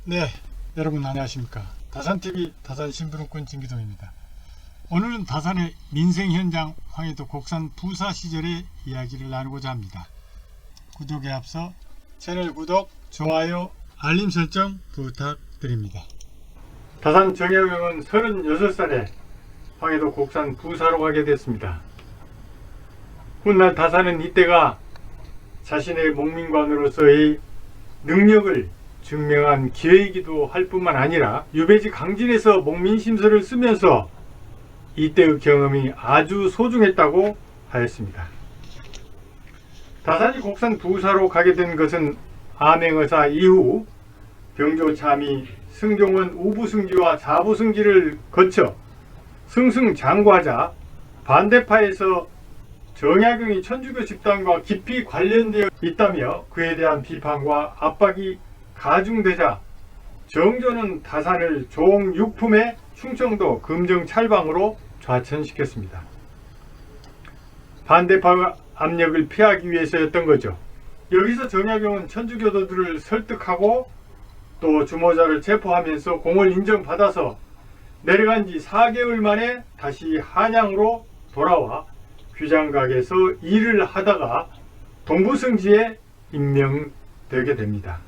네, 여러분 안녕하십니까. 다산TV 다산신부름꾼 진기동입니다. 오늘은 다산의 민생현장 황해도 곡산 부사 시절의 이야기를 나누고자 합니다. 구독에 앞서 채널 구독, 좋아요, 알림 설정 부탁드립니다. 다산 정혜경은 36살에 황해도 곡산 부사로 가게 됐습니다. 훗날 다산은 이때가 자신의 목민관으로서의 능력을 증명한 기회이기도 할 뿐만 아니라 유배지 강진에서 목민심서를 쓰면서 이때의 경험이 아주 소중했다고 하였습니다. 다산이 곡산 부사로 가게 된 것은 암행어사 이후 병조참이 승경원 우부승지와 자부승지를 거쳐 승승장구하자 반대파에서 정약용이 천주교 집단과 깊이 관련되어 있다며 그에 대한 비판과 압박이 가중되자 정조는 다산을 종육품의 충청도 금정찰방으로 좌천시켰습니다. 반대파 압력을 피하기 위해서였던 거죠. 여기서 정약용은 천주교도들을 설득하고 또 주모자를 체포하면서 공을 인정받아서 내려간 지 4개월 만에 다시 한양으로 돌아와 귀장각에서 일을 하다가 동부승지에 임명되게 됩니다.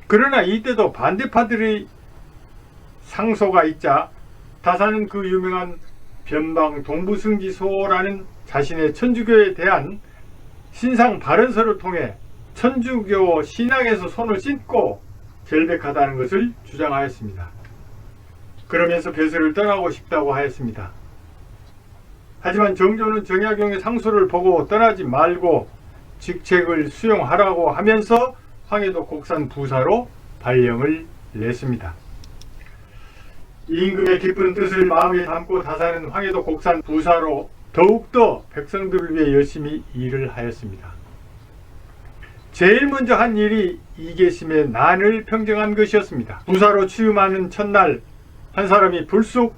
그러나 이때도 반대파들의 상소가 있자 다산은 그 유명한 변방 동부승지소라는 자신의 천주교에 대한 신상 발언서를 통해 천주교 신앙에서 손을 씻고 결백하다는 것을 주장하였습니다. 그러면서 벼슬을 떠나고 싶다고 하였습니다. 하지만 정조는 정약용의 상소를 보고 떠나지 말고 직책을 수용하라고 하면서 황해도 곡산 부사로 발령을 냈습니다. 임금의 깊은 뜻을 마음에 담고 다산은 황해도 곡산 부사로 더욱더 백성들을 위해 열심히 일을 하였습니다. 제일 먼저 한 일이 이계심의 난을 평정한 것이었습니다. 부사로 취임하는 첫날 한 사람이 불쑥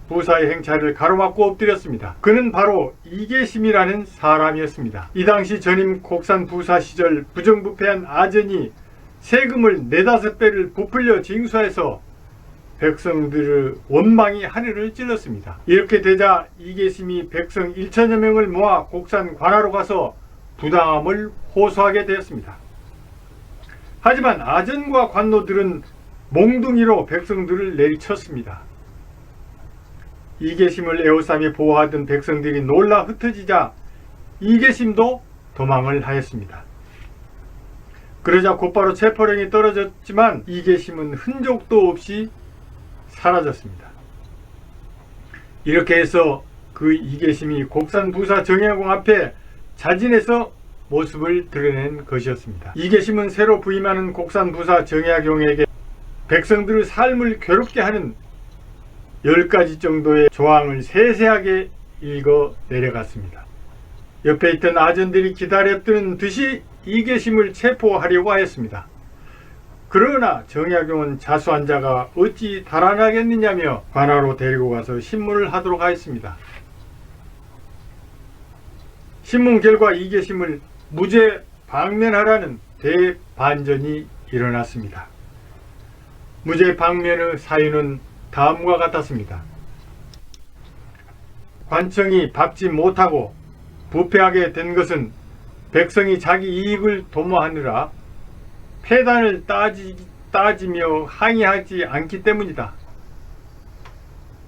부사의 행차를 가로막고 엎드렸습니다. 그는 바로 이계심이라는 사람이었습니다. 이 당시 전임 곡산 부사 시절 부정부패한 아전이 세금을 4-5배를 부풀려 징수해서 백성들의 원망이 하늘을 찔렀습니다. 이렇게 되자 이계심이 백성 1천여 명을 모아 곡산 관하로 가서 부당함을 호소하게 되었습니다. 하지만 아전과 관노들은 몽둥이로 백성들을 내리쳤습니다. 이계심을 에워싸며 보호하던 백성들이 놀라 흩어지자 이계심도 도망을 하였습니다. 그러자 곧바로 체포령이 떨어졌지만 이계심은 흔적도 없이 사라졌습니다. 이렇게 해서 그 이계심이 곡산 부사 정약용 앞에 자진해서 모습을 드러낸 것이었습니다. 이계심은 새로 부임하는 곡산 부사 정약용에게 백성들의 삶을 괴롭게 하는 10가지 정도의 조항을 세세하게 읽어 내려갔습니다. 옆에 있던 아전들이 기다렸던 듯이 이계심을 체포하려고 하였습니다. 그러나 정약용은 자수한 자가 어찌 달아나겠느냐며 관하로 데리고 가서 신문을 하도록 하였습니다. 신문 결과 이계심을 무죄 방면하라는 대반전이 일어났습니다. 무죄 방면의 사유는 다음과 같았습니다. 관청이 밟지 못하고 부패하게 된 것은 백성이 자기 이익을 도모하느라 폐단을 따지며 항의하지 않기 때문이다.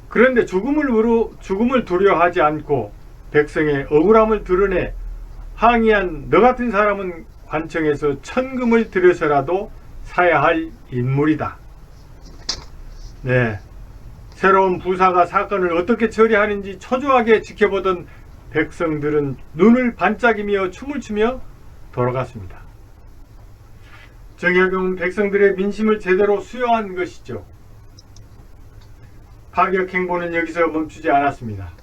그런데 죽음을 두려워하지 않고 백성의 억울함을 드러내 항의한 너 같은 사람은 관청에서 천금을 들여서라도 사야 할 인물이다. 네, 새로운 부사가 사건을 어떻게 처리하는지 초조하게 지켜보던 백성들은 눈을 반짝이며 춤을 추며 돌아갔습니다. 정약용은 백성들의 민심을 제대로 수용한 것이죠. 파격 행보는 여기서 멈추지 않았습니다.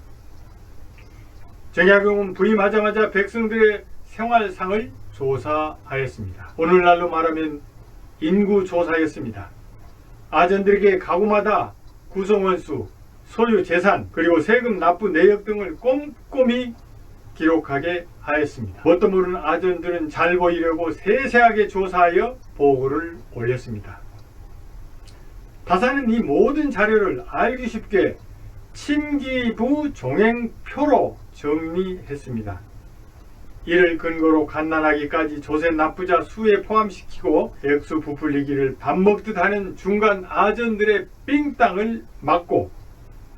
정약용은 부임하자마자 백성들의 생활상을 조사하였습니다. 오늘날로 말하면 인구조사였습니다. 아전들에게 가구마다 구성원수, 소유 재산, 그리고 세금 납부 내역 등을 꼼꼼히 기록하게 하였습니다. 뭣도 모르는 아전들은 잘 보이려고 세세하게 조사하여 보고를 올렸습니다. 다산은 이 모든 자료를 알기 쉽게 침기부 종행표로 정리했습니다. 이를 근거로 갓난아기까지 조세 납부자 수에 포함시키고 액수 부풀리기를 밥 먹듯 하는 중간 아전들의 삥땅을 막고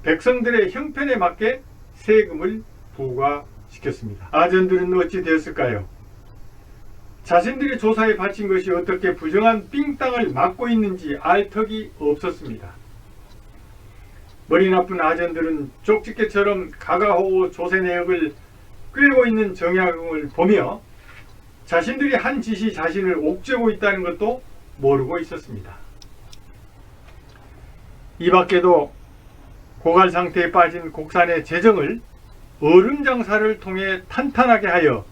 백성들의 형편에 맞게 세금을 부과시켰습니다. 아전들은 어찌 되었을까요? 자신들의 조사에 바친 것이 어떻게 부정한 삥땅을 막고 있는지 알 턱이 없었습니다. 머리 나쁜 아전들은 쪽집게처럼 가가호호 조세 내역을 끌고 있는 정약용을 보며 자신들이 한 짓이 자신을 옥죄고 있다는 것도 모르고 있었습니다. 이 밖에도 고갈 상태에 빠진 곡산의 재정을 얼음 장사를 통해 탄탄하게 하여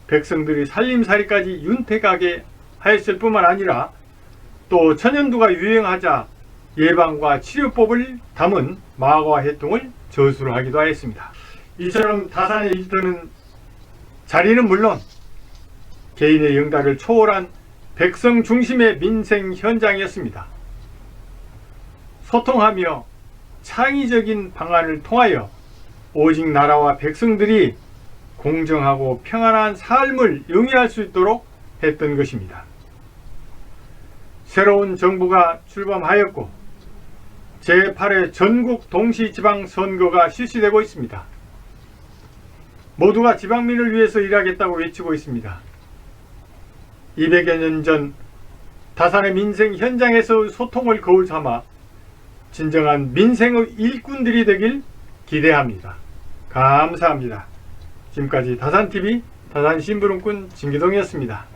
백성들이 살림살이까지 윤택하게 하였을 뿐만 아니라 또 천연두가 유행하자 예방과 치료법을 담은 마과 해통을 저수를 하기도 하였습니다. 이처럼 다산의 일터는 자리는 물론 개인의 영달을 초월한 백성 중심의 민생 현장이었습니다. 소통하며 창의적인 방안을 통하여 오직 나라와 백성들이 공정하고 평안한 삶을 영위할 수 있도록 했던 것입니다. 새로운 정부가 출범하였고 제8회 전국 동시지방선거가 실시되고 있습니다. 모두가 지방민을 위해서 일하겠다고 외치고 있습니다. 200여 년 전 다산의 민생 현장에서 소통을 거울 삼아 진정한 민생의 일꾼들이 되길 기대합니다. 감사합니다. 지금까지 다산TV 다산심부름꾼 진기동이었습니다.